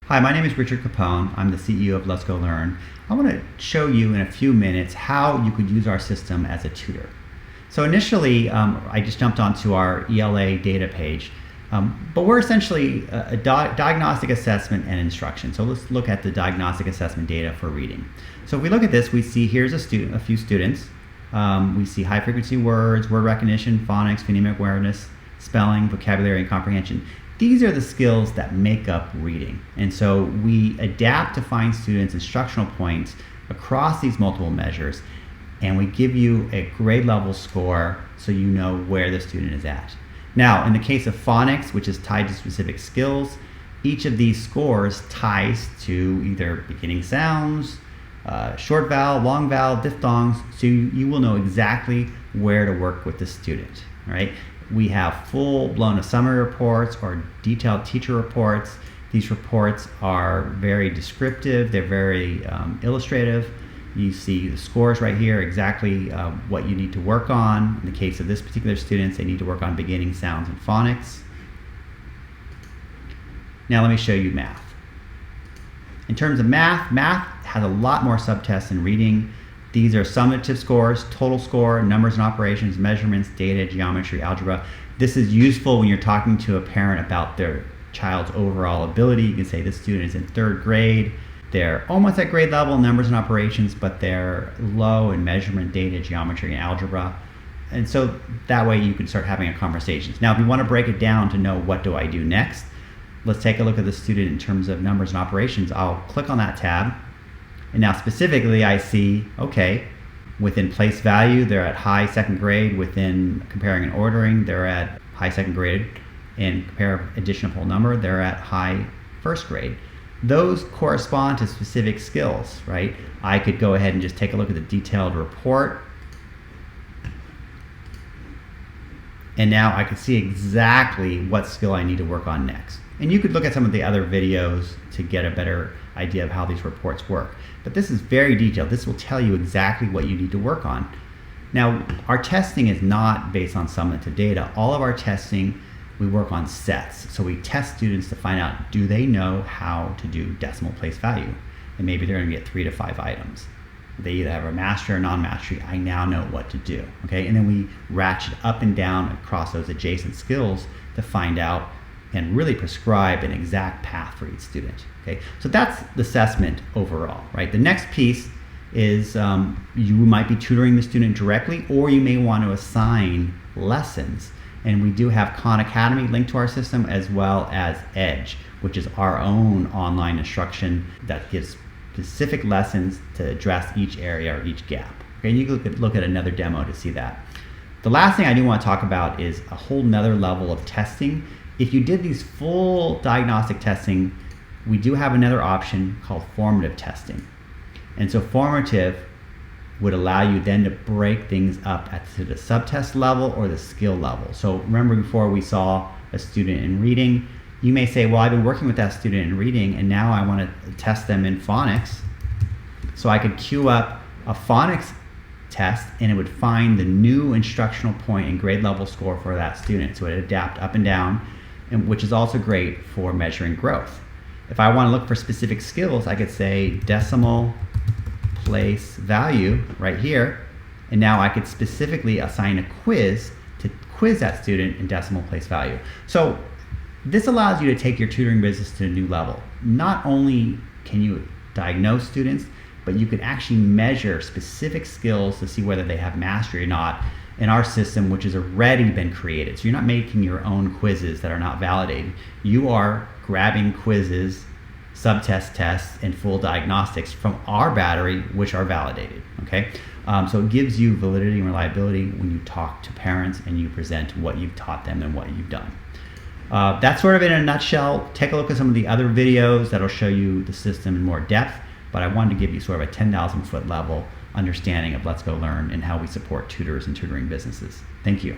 Hi, my name is Richard Capone. I'm the CEO of Let's Go Learn. I want to show you in a few minutes how you could use our system as a tutor. So initially, I just jumped onto our ELA data page, but we're essentially a diagnostic assessment and instruction. So let's look at the diagnostic assessment data for reading. So if we look at this, we see here's a few students. We see high frequency words, word recognition, phonics, phonemic awareness, spelling, vocabulary, and comprehension. These are the skills that make up reading. And so we adapt to find students instructional points across these multiple measures, and we give you a grade level score so you know where the student is at. Now, in the case of phonics, which is tied to specific skills, each of these scores ties to either beginning sounds, short vowel, long vowel, diphthongs, so you will know exactly where to work with the student, right? We have full-blown summary reports or detailed teacher reports. These reports are very descriptive, they're very illustrative. You see the scores right here, exactly what you need to work on. In the case of this particular student, they need to work on beginning sounds and phonics. Now let me show you math. In terms of math has a lot more subtests than reading. These are summative scores, total score, numbers and operations, measurements, data, geometry, algebra. This is useful when you're talking to a parent about their child's overall ability. You can say this student is in 3rd grade. They're almost at grade level in numbers and operations, but they're low in measurement, data, geometry, and algebra. And so that way you can start having a conversation. Now, if you want to break it down to know what do I do next, let's take a look at the student in terms of numbers and operations. I'll click on that tab. And now specifically I see, okay, within place value, they're at high 2nd grade. Within comparing and ordering, they're at high 2nd grade. And compare addition of whole number, they're at high 1st grade. Those correspond to specific skills, right? I could go ahead and just take a look at the detailed report. And now I can see exactly what skill I need to work on next. And you could look at some of the other videos to get a better idea of how these reports work. But this is very detailed. This will tell you exactly what you need to work on. Now, our testing is not based on summative data. All of our testing, we work on sets. So we test students to find out, do they know how to do decimal place value? And maybe they're gonna get 3 to 5 items. They either have a mastery or non-mastery. I now know what to do, okay? And then we ratchet up and down across those adjacent skills to find out and really prescribe an exact path for each student, okay? So that's the assessment overall, right? The next piece is you might be tutoring the student directly, or you may want to assign lessons. And we do have Khan Academy linked to our system, as well as Edge, which is our own online instruction that gives specific lessons to address each area or each gap. Okay, and you can look at another demo to see that. The last thing I do want to talk about is a whole nother level of testing. If you did these full diagnostic testing, we do have another option called formative testing. And so formative would allow you then to break things up at the subtest level or the skill level. So remember before we saw a student in reading, you may say, well, I've been working with that student in reading and now I want to test them in phonics. So I could queue up a phonics test and it would find the new instructional point and grade level score for that student. So it would adapt up and down, and which is also great for measuring growth. If I want to look for specific skills, I could say decimal place value right here, and now I could specifically assign a quiz to quiz that student in decimal place value. So this allows you to take your tutoring business to a new level. Not only can you diagnose students, but you can actually measure specific skills to see whether they have mastery or not in our system, which has already been created. So you're not making your own quizzes that are not validated. You are grabbing quizzes, subtest tests, and full diagnostics from our battery, which are validated, okay? So it gives you validity and reliability when you talk to parents and you present what you've taught them and what you've done. That's sort of in a nutshell. Take a look at some of the other videos that'll show you the system in more depth, but I wanted to give you sort of a 10,000 foot level understanding of Let's Go Learn and how we support tutors and tutoring businesses. Thank you.